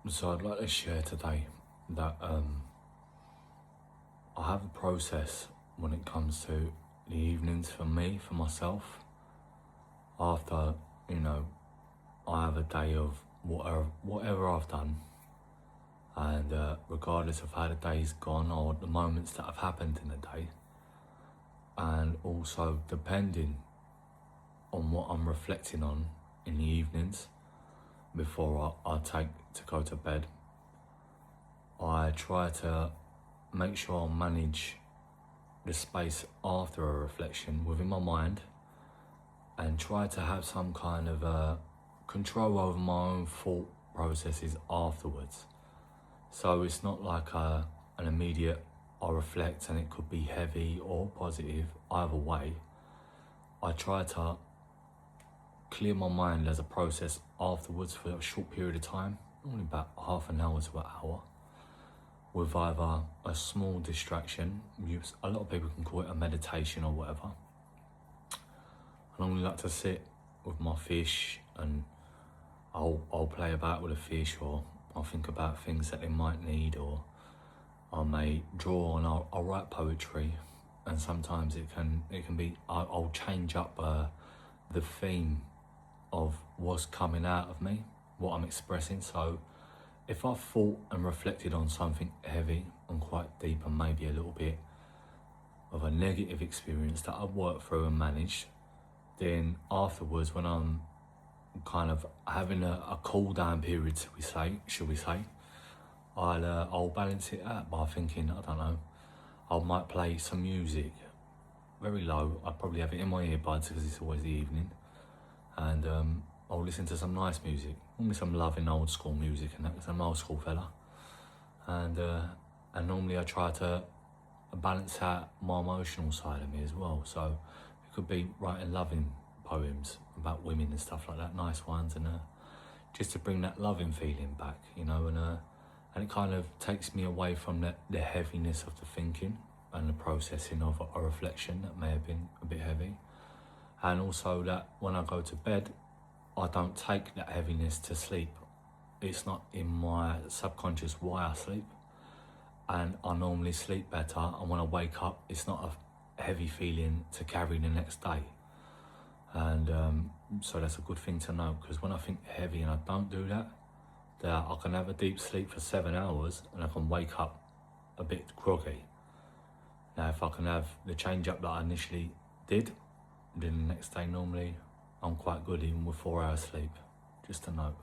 So I'd like to share today that I have a process when it comes to the evenings for me, for myself. After, I have a day of whatever I've done, and regardless of how the day's gone or the moments that have happened in the day, and also depending on what I'm reflecting on in the evenings before I take to go to bed, I try to make sure I manage the space after a reflection within my mind and try to have some kind of control over my own thought processes afterwards. So it's not like an immediate, I reflect and it could be heavy or positive, either way. I try to clear my mind as a process afterwards for a short period of time, only about half an hour to an hour, with either a small distraction, a lot of people can call it a meditation or whatever. I normally like to sit with my fish and I'll play about with a fish, or I'll think about things that they might need, or I may draw and I'll write poetry, and sometimes it can be, I'll change up the theme of what's coming out of me, what I'm expressing. So if I've thought and reflected on something heavy and quite deep and maybe a little bit of a negative experience that I've worked through and managed, then afterwards when I'm kind of having a cool down period, should we say, I'll balance it out by thinking, I don't know, I might play some music very low. I'd probably have it in my earbuds because it's always the evening, and I'll listen to some nice music, normally some loving old school music, and that because I'm an old school fella, and normally I try to balance out my emotional side of me as well. So it could be writing loving poems about women and stuff like that, nice ones, and just to bring that loving feeling back, and it kind of takes me away from the heaviness of the thinking and the processing of a reflection that may have been a bit heavy. And also that when I go to bed, I don't take that heaviness to sleep. It's not in my subconscious why I sleep, and I normally sleep better, and when I wake up it's not a heavy feeling to carry the next day. And so that's a good thing to know, because when I think heavy and I don't do that I can have a deep sleep for 7 hours and I can wake up a bit groggy. Now if I can have the change up that I initially did, then the next day normally I'm quite good even with 4 hours sleep, just a note.